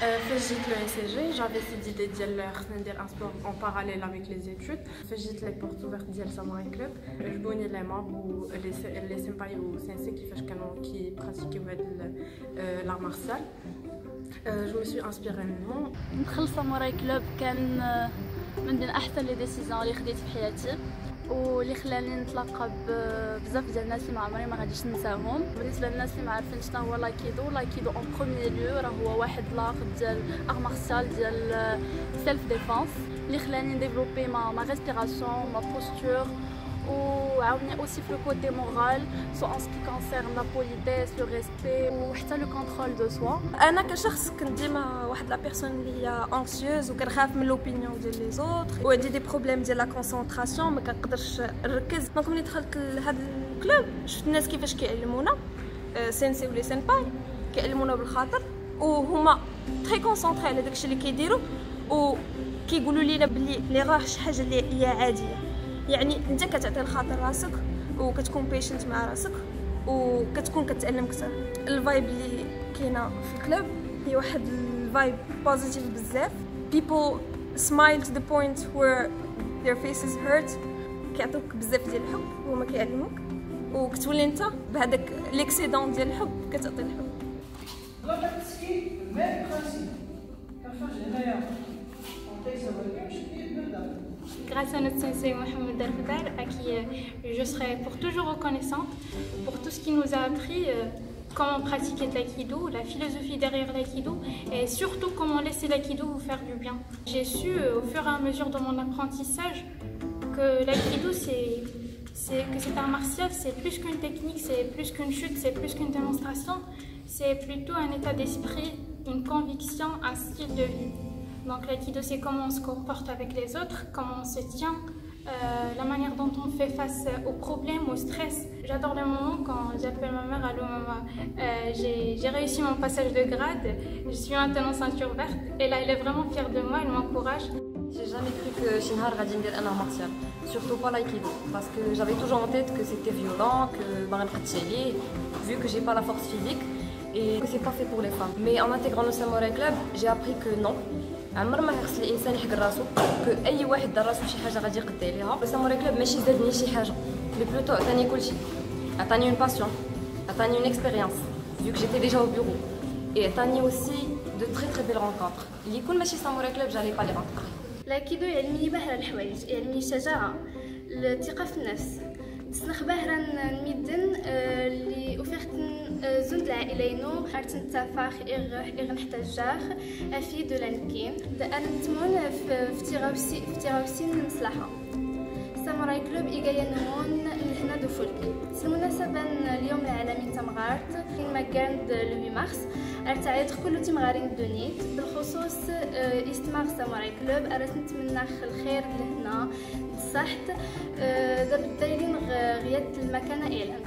J'ai le SCG, j'avais cette idée de faire un sport en parallèle avec les études. J'ai les portes ouvertes de Samouraï Club. Je connais les membres ou les senpai ou sensei qui pratiquaient l'art martial. Je me suis inspirée منهم. ندخل ساموراي كلوب كان من بين احسن لي ديسيزيون اللي خديت في حياتي واللي خلاني نتلاقى بزاف ديال الناس اللي ما عمري ما غاديش ننساهم. بالنسبه للناس اللي ما عارفين شنو هو لايكيدو اون بروميير لو راه هو واحد لاغ ديال ار مارسيال ديال سيلف ديفونس اللي خلاني نديفلوبي ما ريسبيراسيون ما بوستور وعاوني اوسي في لو كوتي مورال سو ان سكي كونسيرن لا بوليديس لو ريسبي وحتى لو كونترول دو سوا. انا كشخص كنت ديما واحد لا بيرسون اللي هي انكسيوز وكنخاف من لوبينيون ديال لي زوتر وعندي دي بروبليم ديال لا كونسونطراسيون ما كنقدرش نركز. دونك ملي دخلت لهذا الكلوب شفت الناس كيفاش كيعلمونا سينسي ولي سينباي كيعلمونا بالخاطر وهما تري كونسونطري على داكشي اللي كيديروا وكيقولوا لينا بلي لي راه شي حاجه اللي هي عاديه. يعني انت كتعطي الخاطر راسك وكتكون بيشنت مع راسك وكتكون كتعلم اكثر. الفايب اللي كاينه في الكلوب هي واحد الفايب بوزيتيف بزاف. people smile to the point where their faces hurt. كيعطوك بزاف ديال الحب وهما كيعلموك وكتولي انت بهذاك ليكسيدون ديال الحب كتعطي الحب. لا تسكي ميم برانسيب كنخرج هنايا ونعطي سوالف شويه بنبدا. Grâce à notre sensei Mohamed Darfdar, à qui je serai pour toujours reconnaissante pour tout ce qu'il nous a appris, comment pratiquer l'aïkido, la philosophie derrière l'aïkido et surtout comment laisser l'aïkido vous faire du bien. J'ai su au fur et à mesure de mon apprentissage que l'aïkido c'est un martial, c'est plus qu'une technique, c'est plus qu'une chute, c'est plus qu'une démonstration, c'est plutôt un état d'esprit, une conviction, un style de vie. Donc l'aïkido c'est comment on se comporte avec les autres, comment on se tient, la manière dont on fait face aux problèmes, au stress. J'adore le moment quand j'appelle ma mère, allô maman, j'ai réussi mon passage de grade, je suis maintenant ceinture verte et là elle est vraiment fière de moi, elle m'encourage. J'ai jamais cru que شي نهار غادي ندير un art martial, surtout pas l'aïkido, parce que j'avais toujours en tête que c'était violent, que ما غنقدش عليه, vu que j'ai pas la force physique et que c'est pas fait pour les femmes. Mais en intégrant le Samouraï Club, j'ai appris que non. عمر ما خص الانسان يحقر راسو كو اي واحد دار راسو شي حاجه غادي يقد عليها. الساموراي كلوب ماشي زادني شي حاجه مي بلوتو عطاني كلشي. عطاني اون باسيون, عطاني اون اكسبيريونس vu que j'étais déjà au bureau et عطاني aussi de très belles rencontres اللي يكون ماشي ساموراي كلوب j'allais pas les rencontrer. لايكيدو يعلمني باهرة الحوايج، يعلمني الشجاعة، الثقة في النفس، تسنخ باهرة الميدن اللي وفيختن زند العائلينو عرفتن تفاخ نحتاجاخ افي دو لانكين انا نتمون في تيغاوسين المصلحة. ساموراي كلوب إيجايا نمون لهنا دو فولكي. بالمناسبة اليوم العالمي تمغارت كين مكان لو 8 مارس ارتعيد كل تمغارين دونيت بالخصوص استماع ساموراي كلوب ارات نتمنى الخير لهنا الصحت دابا دايرين غياد المكان اعلان.